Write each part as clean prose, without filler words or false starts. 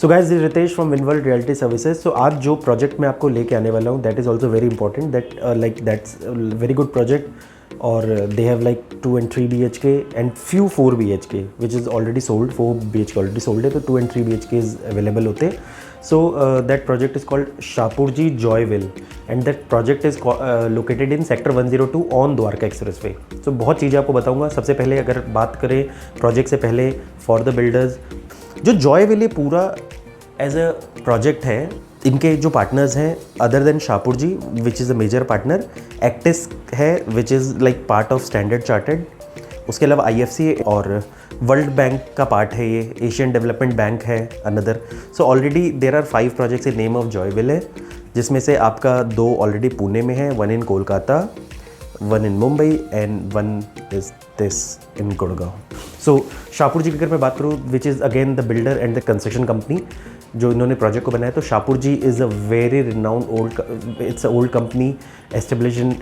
So guys, this Ritesh from Winworld realty services. So आज जो project मैं आपको लेके आने वाला हूँ that is also very important, that's very good project. और they have like 2 and 3 BHK and few 4 BHK which is already sold. 4 BHK already sold है, तो 2 and 3 BHK अवेलेबल होते हैं। So that project is called Shapurji Joyville and that project is located in sector 102 on Dwarka Expressway. So बहुत चीज़ें आपको बताऊंगा। सबसे पहले अगर बात करें प्रोजेक्ट से पहले फॉर द बिल्डर्स, जो जॉयविल ये पूरा एज अ प्रोजेक्ट है, इनके जो पार्टनर्स हैं other than Shapoorji which is a major partner, Actis है which is like part of Standard Chartered, उसके अलावा IFC और वर्ल्ड बैंक का पार्ट है, ये एशियन डेवलपमेंट बैंक है another. So already there are 5 projects in name of Joyville है, जिसमें से आपका 2 ऑलरेडी पुणे में है, 1 in Kolkata, 1 in Mumbai and 1 is this in Gurgaon. So Shapoorji की अगर मैं बात करूँ which is again the builder and the construction company जो इन्होंने प्रोजेक्ट को बनाया, तो Shapoorji is a very renowned it's a old company establish in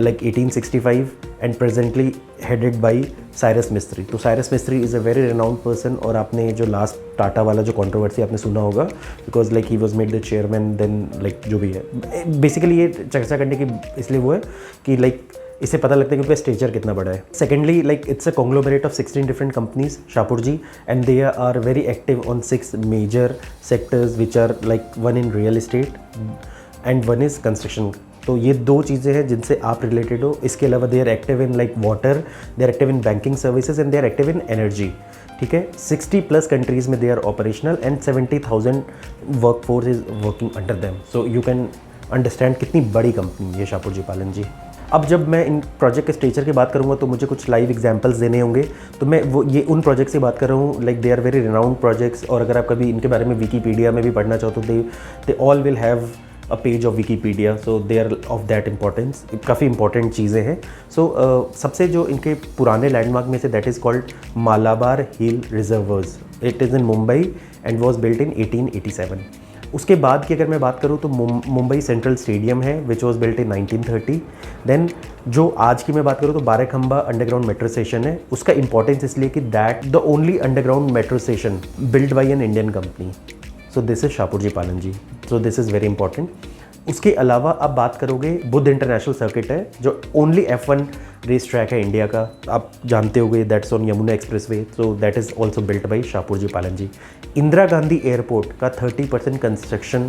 like 1865 and presently headed by Cyrus Mistry. तो Cyrus Mistry is a very renowned person, और आपने जो लास्ट टाटा वाला जो कंट्रोवर्सी आपने सुना होगा, because like he was made the chairman then like जो भी है, बेसिकली ये चर्चा करने की इसलिए वो है कि लाइक इससे पता लगता है कि उनका स्टेचर कितना बड़ा है। Secondly like it's a conglomerate of 16 different companies Shapoorji, and they are very active on 6 major sectors which are like 1 in real estate and 1 is construction. तो ये 2 चीज़ें हैं जिनसे आप रिलेटेड हो। इसके अलावा they are active in like water, they are active in banking services and they are active in energy. ठीक है, 60+ कंट्रीज़ में they are operational and 70,000 work force is working under them. So you can understand कितनी बड़ी company है शाहपुरजी पालन जी। अब जब मैं इन प्रोजेक्ट के स्ट्रक्चर की बात करूँगा तो मुझे कुछ लाइव एग्जांपल्स देने होंगे, तो मैं वो ये उन प्रोजेक्ट्स की बात कर रहा हूँ like they are very renowned projects. और अगर आप कभी इनके बारे में विकीपीडिया में भी पढ़ना चाहो तो they all will have a page of Wikipedia, so they are of that importance. काफ़ी इंपॉर्टेंट चीज़ें हैं। सो सबसे जो इनके पुराने लैंडमार्क में say that is called Malabar hill reservoirs. It is in Mumbai and was built इन 1887। उसके बाद की अगर मैं बात करूँ तो मुंबई सेंट्रल स्टेडियम है which was built in 1930। Then जो आज की मैं बात करूँ तो बाराखंबा अंडरग्राउंड मेट्रो स्टेशन है। उसका इंपॉर्टेंस इसलिए कि that the only underground metro station built by an Indian company. So this is Shapoorji Pallonji. So this is very important. उसके अलावा आप बात करोगे बुद्ध इंटरनेशनल सर्किट है जो ओनली F1 रेस ट्रैक है इंडिया का, आप जानते होगे, that's on Yamuna expressway. So that is also built by Shapoorji पालन जी। इंदिरा गांधी एयरपोर्ट का 30% कंस्ट्रक्शन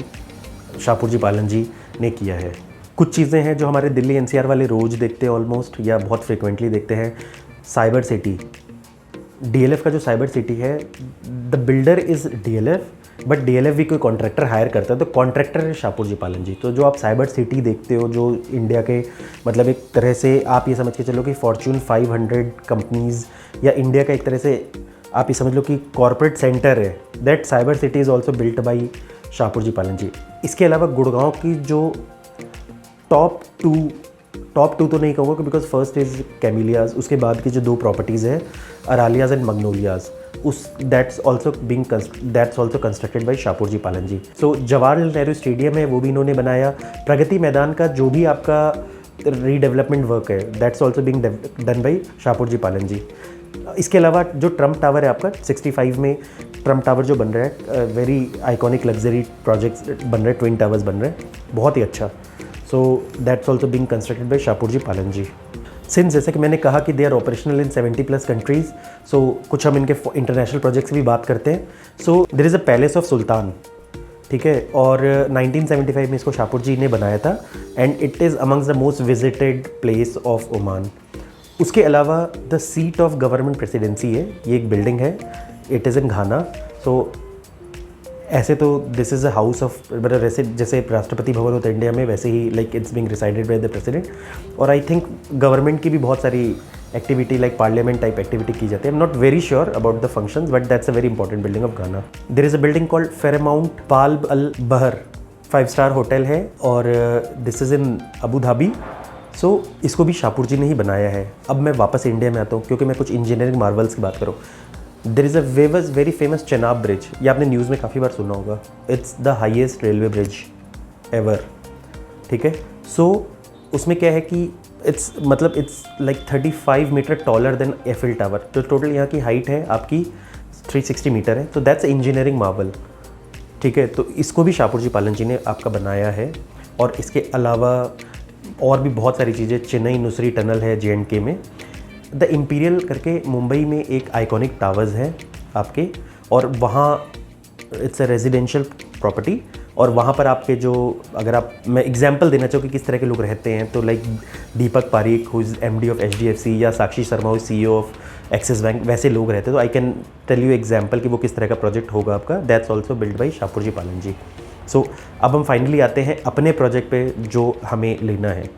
शाहपुरजी पालन जी ने किया है। कुछ चीज़ें हैं जो हमारे दिल्ली NCR वाले रोज़ देखते हैं ऑलमोस्ट, या बहुत फ्रिक्वेंटली देखते हैं। साइबर सिटी, DLF का जो साइबर सिटी है, the builder is DLF, but DLF भी कोई कॉन्ट्रैक्टर हायर करता है, तो कॉन्ट्रैक्टर है शाहपुरजी पालन जी। तो जो आप साइबर सिटी देखते हो, जो इंडिया के मतलब एक तरह से आप ये समझ के चलो कि फॉर्च्यून 500 कंपनीज़ या इंडिया का एक तरह से आप ये समझ लो कि कॉर्पोरेट सेंटर है, that cyber city is also built by Shapoorji पालन जी। इसके अलावा गुड़गांव की जो टॉप टू तो नहीं कहूँगा बिकॉज फर्स्ट इज़ कैमिलियाज, उसके बाद की जो 2 प्रॉपर्टीज़ है Aralias and Magnolias, that's also constructed by Shapoorji Pallonji. So Jawaharlal Nehru stadium है वो भी इन्होंने बनाया। प्रगति मैदान का जो भी आपका रीडेवलपमेंट वर्क है that's also being done by Shapoorji पालन जी। इसके अलावा जो ट्रम्प टावर है आपका 65 में ट्रम्प टावर जो बन रहा है, वेरी आइकॉनिक लग्जरी प्रोजेक्ट्स बन रहे हैं, ट्विन टावर्स बन रहे हैं, बहुत ही अच्छा। So that's also being constructed by Shapoorji Pallonji. Since जैसे कि मैंने कहा कि they are operational in 70+ countries, so कुछ हम इनके इंटरनेशनल प्रोजेक्ट्स की भी बात करते हैं। So there is a palace of sultan, ठीक है, और 1975 में इसको शाहपुरजी ने बनाया था and it is amongst the most visited place of Oman. उसके अलावा the seat of government presidency है, ये एक बिल्डिंग है, इट इज़ इन घाना। सो ऐसे तो this is a house of, मतलब वैसे जैसे राष्ट्रपति भवन होता है इंडिया में, वैसे ही like it's being resided by the president. और आई थिंक गवर्नमेंट की भी बहुत सारी activity like parliament type activity की जाती है। I am not very sure about the functions, but that's a very important building of Ghana. There is a building called Fairmont पाल्ब Al Bahr, 5 star hotel है, और this is in Abu Dhabi. So इसको भी शाहपुरजी ने ही बनाया है। अब मैं वापस इंडिया में आता हूँ क्योंकि मैं कुछ इंजीनियरिंग मार्वल्स की बात करूँ। There is a very famous Chenab bridge, ये आपने न्यूज़ में काफ़ी बार सुना होगा। It's the highest railway bridge ever, ठीक है। सो उसमें क्या है कि it's like 35 metre taller than Eiffel Tower. तो टोटल यहाँ की हाइट है आपकी 360 मीटर है। तो दैट्स इंजीनियरिंग मार्वल। ठीक है, तो इसको भी शाहपुर जी पालन जी ने आपका बनाया है। और इसके अलावा और भी बहुत सारी चीज़ें, चेन्नई नुसरी टनल है JNK में, द इम्पीरियल करके मुंबई में एक आइकॉनिक टावर्स है आपके, और वहाँ इट्स अ रेजिडेंशियल प्रॉपर्टी। और वहाँ पर आपके जो, अगर आप, मैं एग्जांपल देना चाहूँ कि किस तरह के लोग रहते हैं, तो like Deepak Pareek who is MD of HDFC, या Sakshi Sharma who CEO of Axis bank, वैसे लोग रहते हैं। तो I can tell you example कि वो किस तरह का प्रोजेक्ट होगा आपका। That's also build by Shapoorji Pallonji. सो अब हम फाइनली आते हैं अपने प्रोजेक्ट पे जो हमें लेना है।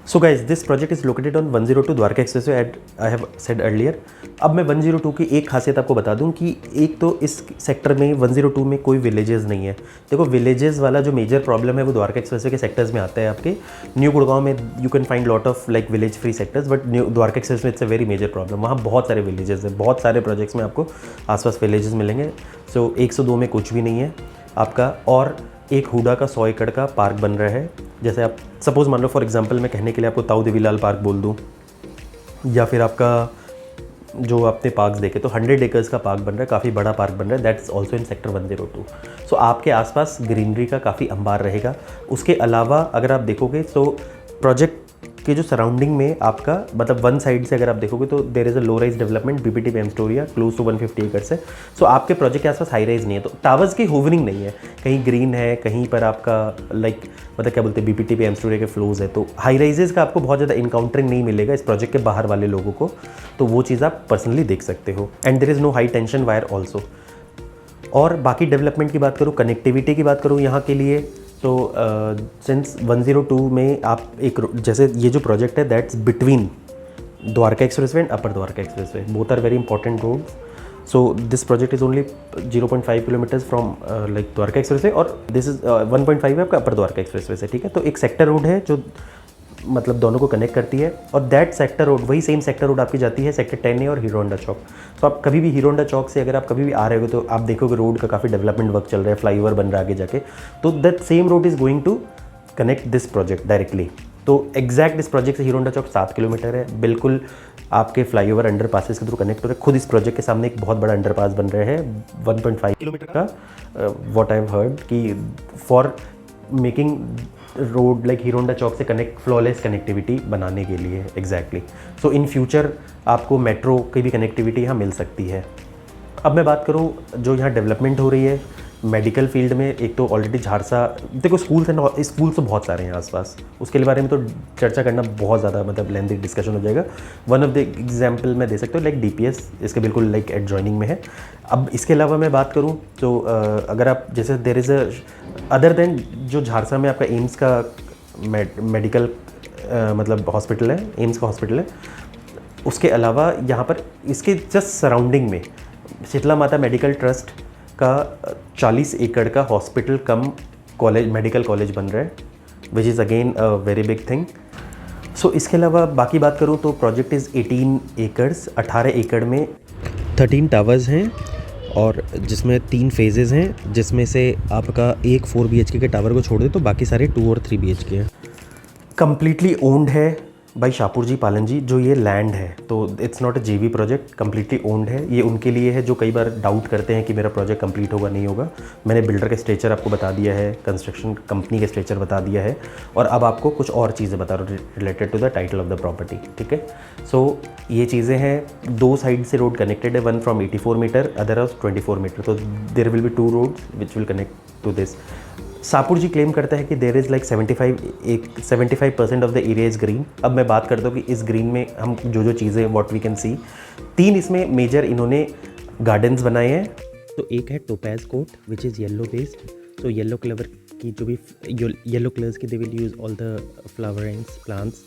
So guys, this project is located on 102 Dwarka expressway at I have said earlier. अब मैं 102 की एक खासियत आपको बता दूं कि एक तो इस सेक्टर में 102 में कोई विलेजेस नहीं है। देखो, विलेजेस वाला जो मेजर प्रॉब्लम है वो द्वारका एक्सप्रेसवे के सेक्टर्स में आता है आपके। न्यू गुड़गांव में you can find lot of like village free sectors, but new Dwarka expressway में it's a very major problem. वहाँ बहुत सारे विलेजेस हैं, बहुत सारे प्रोजेक्ट्स में आपको आसपास विलेजेस मिलेंगे। सो 102 में कुछ भी नहीं है आपका। और एक हुडा का 100 एकड़ का पार्क बन रहा है। जैसे आप सपोज़ मान लो, फॉर एग्जांपल मैं कहने के लिए आपको ताऊ देवीलाल पार्क बोल दूं, या फिर आपका जो आपने पार्क्स देखे, तो 100 एकर्स का पार्क बन रहा है, काफ़ी बड़ा पार्क बन रहा है। That's also in sector 102। सो आपके आसपास ग्रीनरी का काफ़ी अंबार रहेगा। उसके अलावा अगर आप देखोगे तो प्रोजेक्ट के जो सराउंडिंग में आपका, मतलब वन साइड से अगर आप देखोगे तो there is a low rise development BPT पे एम्स्टोरिया क्लोज टू 150 एकर्स है। सो आपके प्रोजेक्ट के आसपास हाई राइज नहीं है, तो टावर्स की होवरिंग नहीं है, कहीं ग्रीन है, कहीं पर आपका लाइक मतलब क्या बोलते हैं BPT पे एम्स्टोरिया के फ्लोज है। तो हाई राइजेस का आपको बहुत ज़्यादा इनकाउंटरिंग नहीं मिलेगा इस प्रोजेक्ट के बाहर वाले लोगों को, तो वो चीज़ आप पर्सनली देख सकते हो। And there is no high tension wire also. और बाकी डेवलपमेंट की बात करूँ, कनेक्टिविटी की बात करूँ यहाँ के लिए, तो सिंस 102 में आप एक, जैसे ये जो प्रोजेक्ट है that's between Dwarka expressway and upper Dwarka expressway, both are very important roads. So this project is only 0.5 kilometres from like Dwarka expressway, और दिस इज 1.5 है आपका अपर द्वारका एक्सप्रेसवे से, ठीक है। तो एक सेक्टर रोड है जो मतलब दोनों को कनेक्ट करती है, और दैट सेक्टर रोड, वही सेम सेक्टर रोड आपकी जाती है सेक्टर 10A और हीरो होंडा चौक। तो आप कभी भी हीरो होंडा चौक से अगर आप कभी भी आ रहे हो तो आप देखोगे रोड का काफ़ी डेवलपमेंट वर्क चल रहा है, फ्लाईओवर बन रहा है आगे जाके, तो that same road is going to connect this project directly. तो एग्जैक्ट इस प्रोजेक्ट से हीरो होंडा चौक 7 किलोमीटर है, बिल्कुल आपके फ्लाईओवर अंडर पासेस के थ्रू कनेक्ट हो रहे हैं। खुद इस प्रोजेक्ट के सामने एक बहुत बड़ा अंडर पास बन रहा है 1.5 किलोमीटर का, व्हाट आई हैव हर्ड कि for making road like Hero Honda Chowk से कनेक्ट, फ्लॉलेस कनेक्टिविटी बनाने के लिए एग्जैक्टली। सो इन फ्यूचर आपको मेट्रो की भी कनेक्टिविटी यहाँ मिल सकती है। अब मैं बात करूँ जो यहाँ डेवलपमेंट हो रही है मेडिकल फील्ड में, एक तो ऑलरेडी झारसा, देखो स्कूल्स एंड स्कूल्स तो बहुत सारे हैं आसपास, उसके बारे में तो चर्चा करना बहुत ज़्यादा मतलब लेंथी डिस्कशन हो जाएगा। वन ऑफ द एग्जांपल मैं दे सकता हूँ लाइक DPS, इसके बिल्कुल लाइक एडजॉइनिंग में है। अब इसके अलावा मैं बात करूँ तो अगर आप जैसे there is a other than जो झारसा में आपका एम्स का मेडिकल मतलब हॉस्पिटल है, एम्स का हॉस्पिटल है, उसके अलावा यहाँ पर इसके जस्ट सराउंडिंग में शीतला माता मेडिकल ट्रस्ट का 40 एकड़ का hospital cum college, medical college बन रहा है, which is again a very big thing. So इसके अलावा बाकी बात करूँ तो प्रोजेक्ट इज़ 18 एकड़्स, 18 एकड़ में 13 टावर्स हैं, और जिसमें 3 फेजेज़ हैं, जिसमें से आपका एक 4 BHK के टावर को छोड़ दे तो बाकी सारे 2 और 3 BHK हैं। कम्प्लीटली ओन्ड है भाई शाहपुर जी पालन जी, जो ये लैंड है, तो it's not a JV project, completely owned है। ये उनके लिए है जो कई बार डाउट करते हैं कि मेरा प्रोजेक्ट कंप्लीट होगा नहीं होगा। मैंने बिल्डर का स्ट्रक्चर आपको बता दिया है, कंस्ट्रक्शन कंपनी का स्ट्रक्चर बता दिया है, और अब आपको कुछ और चीज़ें बता रहा हूँ related to the title of the property, ठीक है। सो ये चीज़ें हैं, 2 साइड से रोड कनेक्टेड है, one from 84 metre, other 24 metre, तो there will be 2 roads which will connect to this. Shapoorji claim करता है कि there is like 75% of the area is green. अब मैं बात करता हूँ कि इस ग्रीन में हम जो चीज़ें व्हाट वी कैन सी, 3 इसमें मेजर इन्होंने गार्डन्स बनाए हैं। तो एक है topaz court which is yellow based, तो येलो कलर की जो भी येलो कलर्स की they will use all the flowerings plants.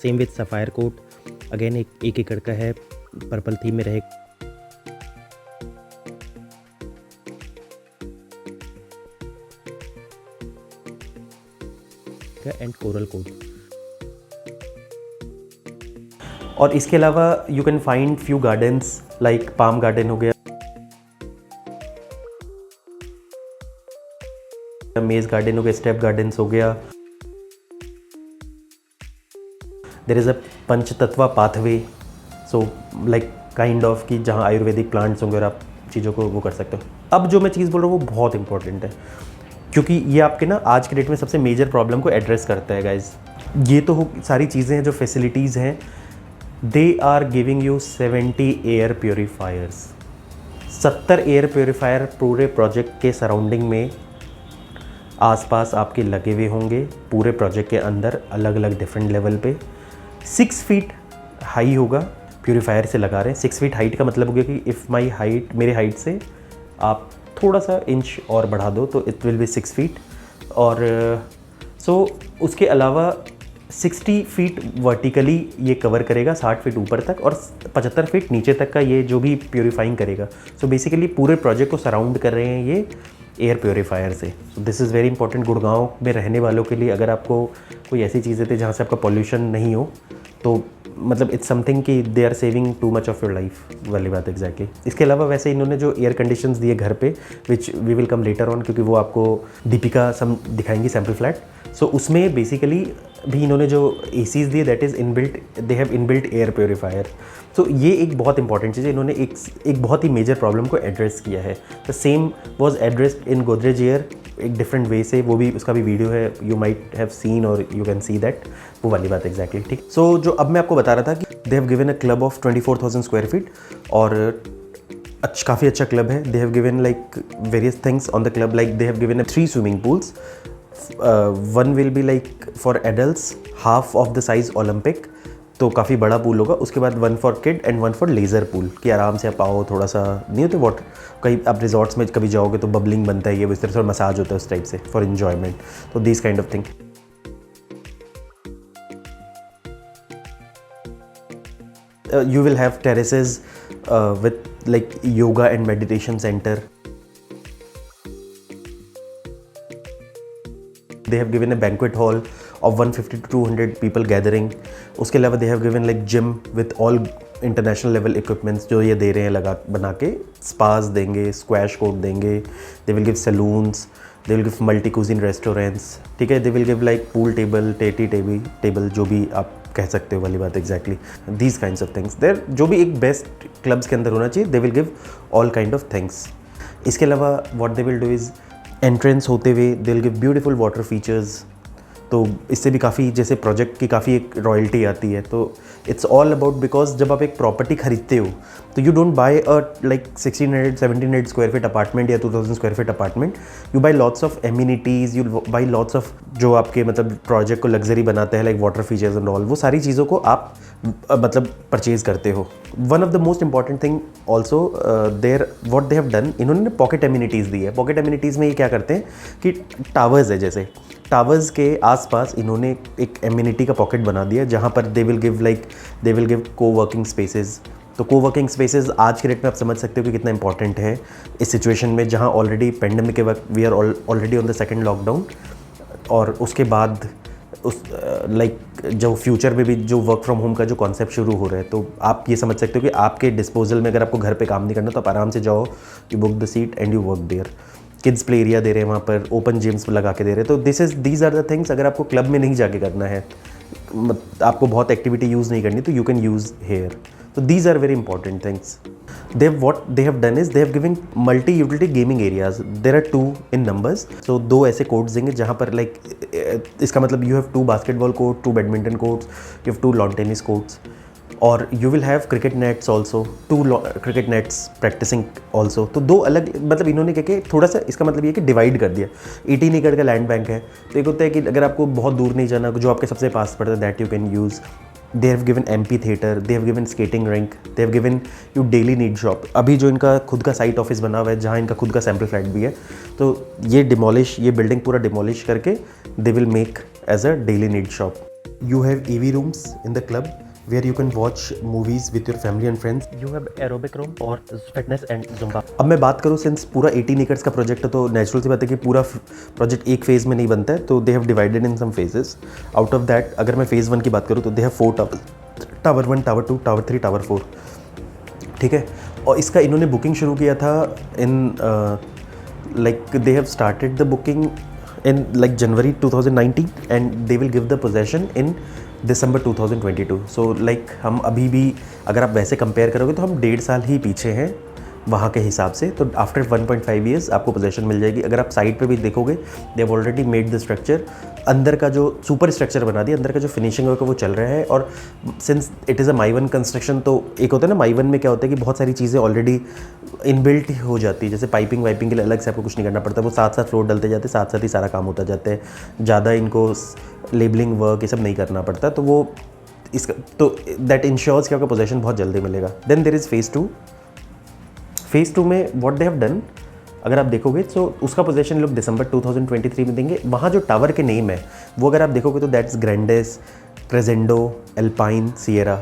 Same with sapphire court, again एक एकड़ का है, पर्पल थीम में रहे। एंड कोरल कोड, और इसके अलावा you can find few gardens like palm garden हो गया, मेज गार्डन हो गया, स्टेप गार्डन्स हो गया। There is a Panchatattva pathway, so like kind of कि जहाँ आयुर्वेदिक प्लांट्स होंगे और आप चीज़ों को वो कर सकते हो। अब जो मैं चीज़ बोल रहा हूँ वो बहुत इंपॉर्टेंट है, क्योंकि ये आपके ना आज के डेट में सबसे मेजर प्रॉब्लम को एड्रेस करता है गाइज। ये तो सारी चीज़ें हैं जो फैसिलिटीज़ हैं, they are giving you 70 air purifiers, 70 air purifier पूरे प्रोजेक्ट के सराउंडिंग में आसपास आपके लगे हुए होंगे, पूरे प्रोजेक्ट के अंदर अलग अलग डिफरेंट लेवल पे। 6 फीट हाई होगा, प्योरीफायर से लगा रहे हैं। 6 फीट हाइट का मतलब हो गया कि इफ़ माई हाइट, मेरे हाइट से आप थोड़ा सा इंच और बढ़ा दो तो इट विल बी 6 फीट। और सो उसके अलावा 60 फीट वर्टिकली ये कवर करेगा, 60 फीट ऊपर तक, और 75 फीट नीचे तक का ये जो भी प्योरीफाइंग करेगा। सो बेसिकली पूरे प्रोजेक्ट को सराउंड कर रहे हैं ये एयर प्योरीफायर से। This is very important Gurgaon में रहने वालों के लिए। अगर आपको कोई ऐसी चीज़ें थी जहाँ से आपका पॉल्यूशन नहीं हो, तो मतलब इट्स समथिंग कि they are saving too much of your life वाली बात एग्जैक्टली। इसके अलावा वैसे इन्होंने जो एयर कंडीशंस दिए घर पे, which we will come later on, क्योंकि वो आपको दीपिका सम दिखाएंगी सैम्पल फ्लैट। सो उसमें बेसिकली भी इन्होंने जो एसीज दिए that is inbuilt, they have inbuilt air purifier. तो ये एक बहुत इंपॉर्टेंट चीज़ है, इन्होंने एक बहुत ही मेजर प्रॉब्लम को एड्रेस किया है। The same was addressed in Godrej air एक डिफरेंट वे से, वो भी उसका भी वीडियो है, यू माइट हैव सीन और यू कैन सी दैट, वो वाली बात एग्जैक्टली। ठीक, सो जो अब मैं आपको बता रहा था कि they have given a club of 24,000 square feet, और काफ़ी अच्छा क्लब है। They have given like various things on the club, like they have given 3 swimming pools, one will be like for adults, half of the size Olympic, तो काफ़ी बड़ा pool होगा। उसके बाद 1 for kid and 1 for laser pool, कि आराम से आप आओ, थोड़ा सा नहीं होते वाटर, कहीं आप रिजॉर्ट्स में कभी जाओगे तो बबलिंग बनता है, ये इस तरह से मसाज होता है उस टाइप से, फॉर इन्जॉयमेंट। तो this kind of thing. You will have terraces with like yoga and meditation center. They have given a banquet hall of 150 to 200 people gathering. उसके अलावा they have given like gym with all international level equipments जो ये दे रहे हैं लगा बना के, spas देंगे, squash court देंगे, they will give saloons, they will give multi cuisine restaurants, ठीक है, they will give like pool table, table जो भी आप कह सकते हो वाली बात exactly. These kinds of things there, जो भी एक बेस्ट क्लब्स के अंदर होना चाहिए, they will give all kind of things. इसके अलावा what they will do is entrance होते हुए they will give beautiful water features. तो इससे भी काफ़ी, जैसे प्रोजेक्ट की काफ़ी एक रॉयल्टी आती है। तो इट्स ऑल अबाउट, बिकॉज जब आप एक प्रॉपर्टी खरीदते हो तो you don't buy a like 1600-1700 square feet apartment या 2000 square feet apartment, you buy lots of amenities, you buy lots of जो आपके मतलब प्रोजेक्ट को लग्जरी बनाते हैं, like water features and all, वो सारी चीज़ों को आप मतलब परचेज़ करते हो। One of the most important thing also there what they have done, इन्होंने पॉकेट एमिनिटीज़ दी है। पॉकेट एमिनिटीज़ में ये क्या करते हैं कि टावर्स है, जैसे टावर्स के आसपास इन्होंने एक एमिनिटी का पॉकेट बना दिया, जहाँ पर they will give co-working spaces. तो को-वर्किंग स्पेसेस आज के डेट में आप समझ सकते हो कि कितना इंपॉर्टेंट है इस सिचुएशन में, जहाँ ऑलरेडी पेंडेमिक के वक्त we are already on the second lockdown, और उसके बाद उस लाइक जो फ्यूचर में भी जो वर्क फ्रॉम होम का जो कॉन्सेप्ट शुरू हो रहा है, तो आप ये समझ सकते हो कि आपके डिस्पोजल में अगर आपको घर पे काम नहीं करना तो आप आराम से जाओ, you book the seat and you work there. Kids play area दे रहे हैं वहाँ पर, ओपन जिम्स लगा के दे रहे हैं। तो दीज आर द थिंग्स, अगर आपको क्लब में नहीं जाके करना है, आपको बहुत एक्टिविटी यूज़ नहीं करनी, तो यू कैन यूज़ हेयर। तो these are very important things. what they have done is they have given multi utility gaming areas. There are 2 in numbers. So 2 ऐसे कोर्ट्स देंगे जहाँ पर लाइक इसका मतलब you have 2 basketball court, 2 badminton courts, you have 2 lawn tennis courts, और you will have cricket nets also, 2 cricket nets practicing also. तो 2 अलग, मतलब इन्होंने क्या किया, थोड़ा सा इसका मतलब ये कि डिवाइड कर दिया। 18 एकड़ का लैंड बैंक है, तो एक होता है कि अगर आपको बहुत दूर नहीं जाना, जो आपके सबसे पास पड़ता है, that you can use. They have given amphi theatre, they have given skating rink, they have given you daily need shop. अभी जो इनका खुद का साइट ऑफिस बना हुआ है, जहाँ इनका खुद का सैम्पल फ्लैट भी है, तो ये बिल्डिंग पूरा डिमोलिश करके they will make as a daily need shop. You have EV rooms in the club where you can watch movies with your family and friends. You have aerobic room और fitness and zumba. अब मैं बात करूँ, since पूरा 18 acres का project है, तो natural सी बात है कि पूरा प्रोजेक्ट एक फेज़ में नहीं बनता है, तो they have divided in some phases. Out of that अगर मैं फेज़ 1 की बात करूँ तो they have 4 tower 1, tower 2, tower 3, tower 4, ठीक है। और इसका इन्होंने बुकिंग शुरू किया था in like they have started the booking in like January 2019 and they will give the possession in December 2022। So like हम अभी भी अगर आप वैसे कंपेयर करोगे तो हम 1.5 साल ही पीछे हैं वहाँ के हिसाब से। तो आफ्टर 1.5 ईयर्स आपको पोजेशन मिल जाएगी। अगर आप साइड पे भी देखोगे, they have already made the structure, अंदर का जो सुपर स्ट्रक्चर बना दिया, अंदर का जो फिनिशिंग वर्क है वो चल रहा है। और since it is a my one construction, तो एक होता है ना माई वन में क्या होता है कि बहुत सारी चीज़ें ऑलरेडी इनबिल्ट हो जाती है। जैसे पाइपिंग वाइपिंग के लिए अलग से आपको कुछ नहीं करना पड़ता, वो साथ साथ फ्लोर डलते जाते, साथ साथ ही सारा काम होता जाता है। ज़्यादा इनको लेबलिंग वर्क ये सब नहीं करना पड़ता, तो वो इसका तो दैट इंश्योर्स कि आपका पोजेशन बहुत जल्दी मिलेगा। Then there is phase 2। Phase 2 में व्हाट दे हैव डन, अगर आप देखोगे तो उसका पोजीशन लोग दिसंबर 2023 में देंगे। वहाँ जो टावर के नेम है वो अगर आप देखोगे तो दैट्स ग्रैंडेस, क्रेजेंडो, एल्पाइन, सिएरा।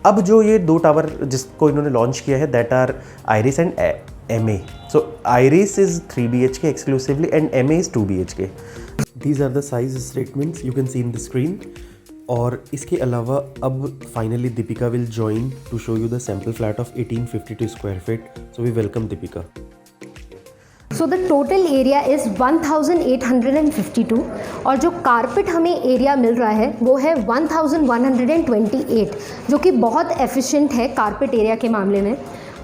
अब जो ये 2 टावर जिसको इन्होंने लॉन्च किया है that are Iris and MA। So Iris is 3 BHK exclusively and MA is 2 BHK। These are the size statements you can see in the screen. और इसके अलावा अब finally Deepika will join to show you the sample flat of 1852 square feet. So we welcome Deepika. So the total area is 1852 और जो carpet हमें area मिल रहा है वो है 1128, जो कि बहुत एफिशिएंट है कारपेट एरिया के मामले में।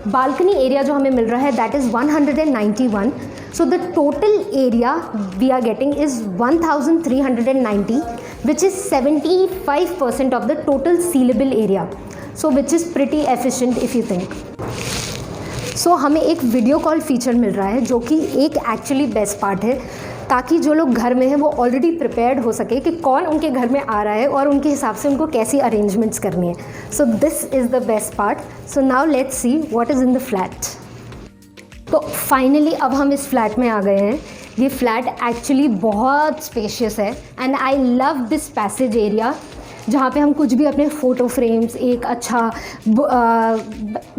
बालकनी एरिया जो हमें मिल रहा है that is 191। So the total area we are getting is 1390, which is 75% of the total sealable area, so which is pretty efficient if you think. So हमें एक वीडियो कॉल फीचर मिल रहा है जो कि एक एक्चुअली बेस्ट पार्ट है, ताकि जो लोग घर में हैं वो ऑलरेडी प्रिपेयर्ड हो सके कि कौन उनके घर में आ रहा है और उनके हिसाब से उनको कैसी अरेंजमेंट्स करनी है। सो this is the best part. So now let's see what is in the flat. तो फाइनली अब हम इस फ्लैट में आ गए हैं। ये फ्लैट एक्चुअली बहुत स्पेशियस है and I love this passage area, जहाँ पे हम कुछ भी अपने फ़ोटो फ्रेम्स, एक अच्छा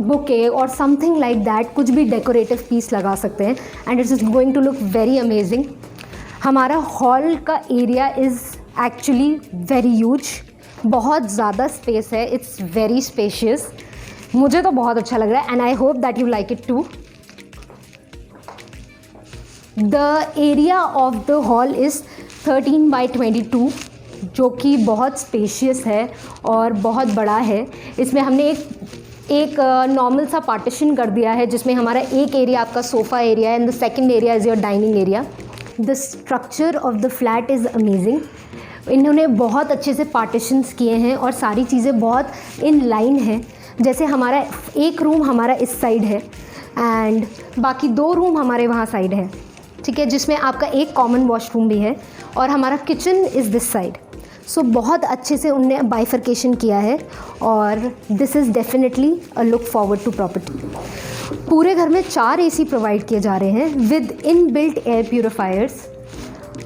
बुके और समथिंग लाइक दैट कुछ भी डेकोरेटिव पीस लगा सकते हैं and it is going to look very amazing. हमारा हॉल का area is actually very huge, बहुत ज़्यादा स्पेस है, इट्स वेरी स्पेशियस। मुझे तो बहुत अच्छा लग रहा है and I hope that you like it too. The area of the hall is 13/22, जो कि बहुत स्पेशियस है और बहुत बड़ा है। इसमें हमने एक नॉर्मल सा पार्टीशन कर दिया है जिसमें हमारा एक एरिया आपका सोफ़ा एरिया है and the second area is your dining area. The structure of the flat is amazing. इन्होंने बहुत अच्छे से पार्टीशंस किए हैं और सारी चीज़ें बहुत इन लाइन हैं। जैसे हमारा एक रूम हमारा इस साइड है एंड बाकी 2 रूम हमारे वहाँ साइड है, ठीक है, जिसमें आपका एक कॉमन वॉशरूम भी है और हमारा kitchen is this side. So बहुत अच्छे से उनने बाइफर्केशन किया है और this is definitely a look forward to property. पूरे घर में 4 AC प्रोवाइड किए जा रहे हैं with in built air purifiers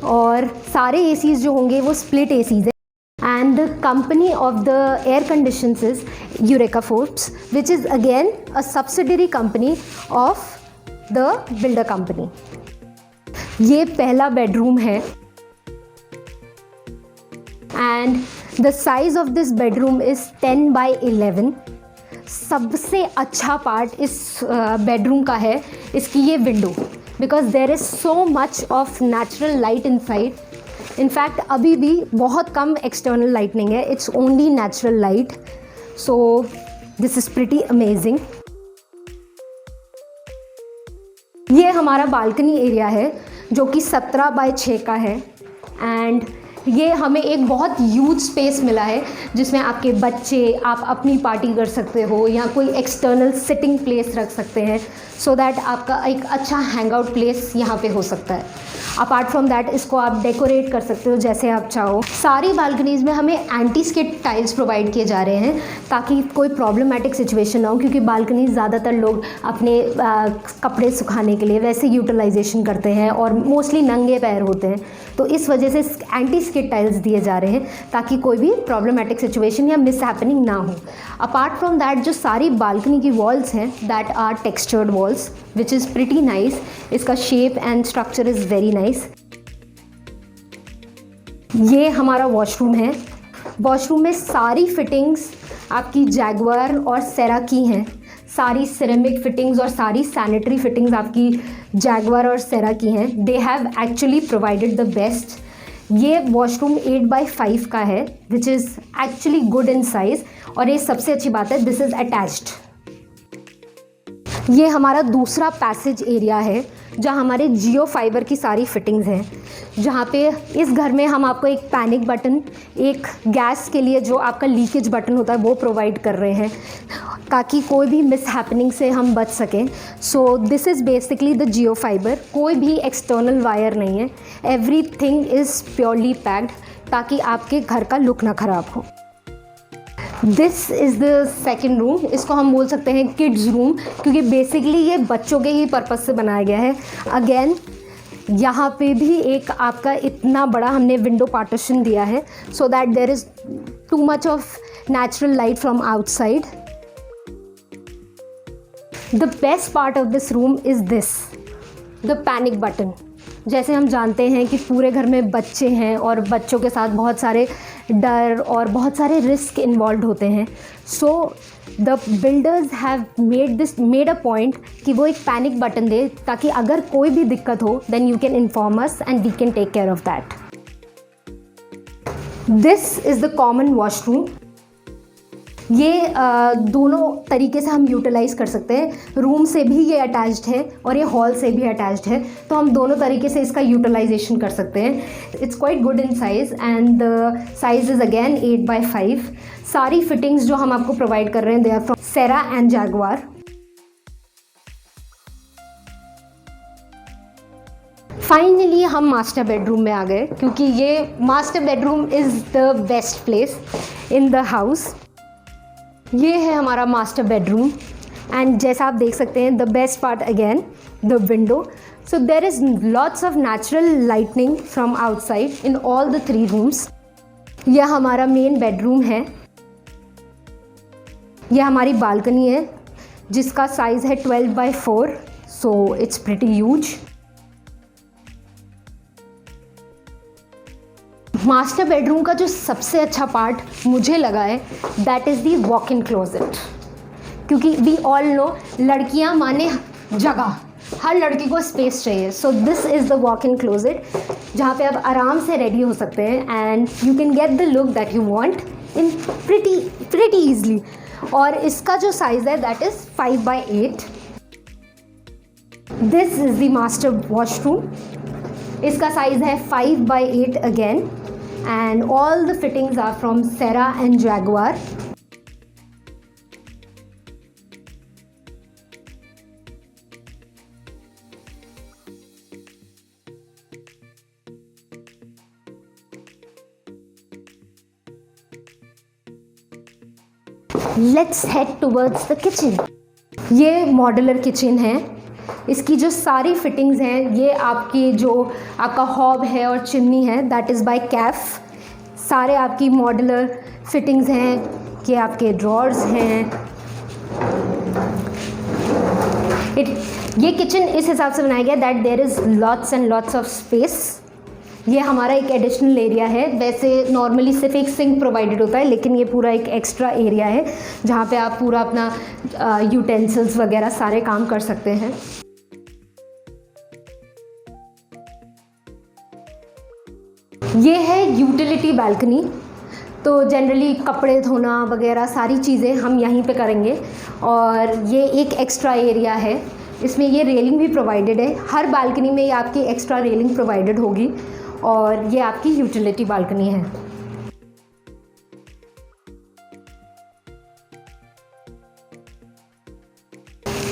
और सारे ACs जो होंगे वो स्प्लिट ACs हैं and the company of the air conditions is eureka Forbes, which is again a subsidiary company of the builder company. ये पहला बेडरूम है and the size of this bedroom is 10/11। सबसे अच्छा part इस bedroom का है इसकी ये window, because there is so much of natural light inside. In fact अभी भी बहुत कम एक्सटर्नल लाइटनिंग है, it's only natural light. So this is pretty amazing. ये हमारा बालकनी एरिया है जो कि 17/6 का है एंड ये हमें एक बहुत ह्यूज स्पेस मिला है जिसमें आपके बच्चे, आप अपनी पार्टी कर सकते हो या कोई एक्सटर्नल सिटिंग प्लेस रख सकते हैं, सो दैट आपका एक अच्छा हैंग आउट प्लेस यहाँ पे हो सकता है। अपार्ट फ्रॉम दैट इसको आप डेकोरेट कर सकते हो जैसे आप चाहो। सारी बालकनीज़ में हमें एंटी स्किड टाइल्स प्रोवाइड किए जा रहे हैं ताकि कोई प्रॉब्लमेटिक सिचुएशन ना हो, क्योंकि बालकनी ज़्यादातर लोग अपने कपड़े सुखाने के लिए वैसे यूटिलाइजेशन करते हैं और मोस्टली नंगे पैर होते हैं, तो इस वजह से एंटी स्किड टाइल्स दिए जा रहे हैं ताकि कोई भी प्रॉब्लमेटिक सिचुएशन या मिस हैपनिंग ना हो। अपार्ट फ्रॉम दैट जो सारी बालकनी की वॉल्स हैं that are textured walls which is pretty nice. इसका shape and structure is very nice. ये हमारा वॉशरूम है। वॉशरूम में सारी फिटिंग्स आपकी जैगुआर और सेरा की हैं। सारी सिरेमिक फिटिंग्स और सारी सैनिटरी फिटिंग्स आपकी जैगुआर और सेरा की हैं। They have actually provided the best. ये वॉशरूम 8x5 का है, which is actually good in size, और ये सबसे अच्छी बात है, दिस इज़ अटैच्ड। ये हमारा दूसरा पैसेज एरिया है जहाँ हमारे जियो फाइबर की सारी फिटिंग्स हैं, जहाँ पे इस घर में हम आपको एक पैनिक बटन, एक गैस के लिए जो आपका लीकेज बटन होता है वो प्रोवाइड कर रहे हैं ताकि कोई भी मिस हैपनिंग से हम बच सकें। सो this is basically the Jio fibre. कोई भी एक्सटर्नल वायर नहीं है, एवरीथिंग इज़ प्योरली पैक्ड ताकि आपके घर का लुक ना ख़राब हो। This is the second room. इसको हम बोल सकते हैं किड्स रूम, क्योंकि बेसिकली ये बच्चों के ही पर्पज़ से बनाया गया है। अगेन यहाँ पे भी एक आपका इतना बड़ा हमने विंडो पार्टीशन दिया है so that there is too much of natural light from outside. The best part of this room is this, the panic button. जैसे हम जानते हैं कि पूरे घर में बच्चे हैं और बच्चों के साथ बहुत सारे डर और बहुत सारे रिस्क इन्वॉल्व होते हैं। So the builders have made a point कि वो एक पैनिक बटन दे ताकि अगर कोई भी दिक्कत हो then you can inform us and we can take care of that. This is the common washroom. ये दोनों तरीके से हम यूटिलाइज़ कर सकते हैं। रूम से भी ये अटैच्ड है और ये हॉल से भी अटैच्ड है, तो हम दोनों तरीके से इसका यूटिलाइजेशन कर सकते हैं। It's quite good in size and the size is again 8x5। सारी फिटिंग्स जो हम आपको प्रोवाइड कर रहे हैं they are from Cera and Jaquar. Finally हम मास्टर बेडरूम में आ गए, क्योंकि ये master bedroom is the best place in the house. ये है हमारा मास्टर बेडरूम एंड जैसा आप देख सकते हैं the best part again the window. So there is lots of natural lightning from outside in all the 3 rooms. यह हमारा मेन बेडरूम है। यह हमारी बालकनी है जिसका साइज़ है 12x4, so it's pretty huge. Master bedroom का जो सबसे अच्छा पार्ट मुझे लगा है that is the walk in closet, क्योंकि वी ऑल नो लड़कियां माने जगह, हर लड़की को स्पेस चाहिए। सो this is the walk in closet जहाँ पे आप आराम से रेडी हो सकते हैं and you can get the look that you want in pretty easily. और इसका जो साइज़ है that is 5x8। This is the master washroom. इसका साइज़ है 5x8 again and all the fittings are from Serra and Jaguar. Let's head towards the kitchen. ये modular kitchen है। इसकी जो सारी फिटिंग्स हैं, ये आपकी जो आपका हॉब है और चिमनी है दैट इज़ बाय कैफ। सारे आपकी मॉड्यूलर फिटिंग्स हैं, ये आपके ड्रॉर्स हैं। ये किचन इस हिसाब से बनाया गया that there is lots and lots of space. ये हमारा एक एडिशनल एरिया है। वैसे नॉर्मली सिर्फ एक सिंक प्रोवाइडेड होता है, लेकिन ये पूरा एक एक्स्ट्रा एरिया है जहाँ पे आप पूरा अपना यूटेंसिल्स वगैरह सारे काम कर सकते हैं। ये है यूटिलिटी बालकनी। तो जनरली कपड़े धोना वगैरह सारी चीज़ें हम यहीं पे करेंगे। और ये एक एक्स्ट्रा एरिया है, इसमें ये रेलिंग भी प्रोवाइडेड है। हर बालकनी में ये आपकी एक्स्ट्रा रेलिंग प्रोवाइडेड होगी और ये आपकी यूटिलिटी बालकनी है।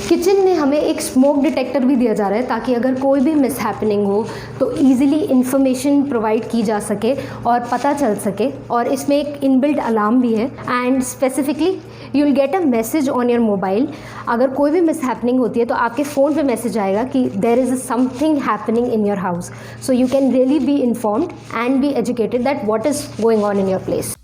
किचन में हमें एक स्मोक डिटेक्टर भी दिया जा रहा है ताकि अगर कोई भी मिस हैपनिंग हो तो इजीली इन्फॉर्मेशन प्रोवाइड की जा सके और पता चल सके। और इसमें एक इनबिल्ट अलार्म भी है and specifically you will get a message on your mobile. अगर कोई भी मिस हैपनिंग होती है तो आपके फ़ोन पे मैसेज आएगा कि there is something happening in your house, so you can really be informed and be educated that what is going on in your place.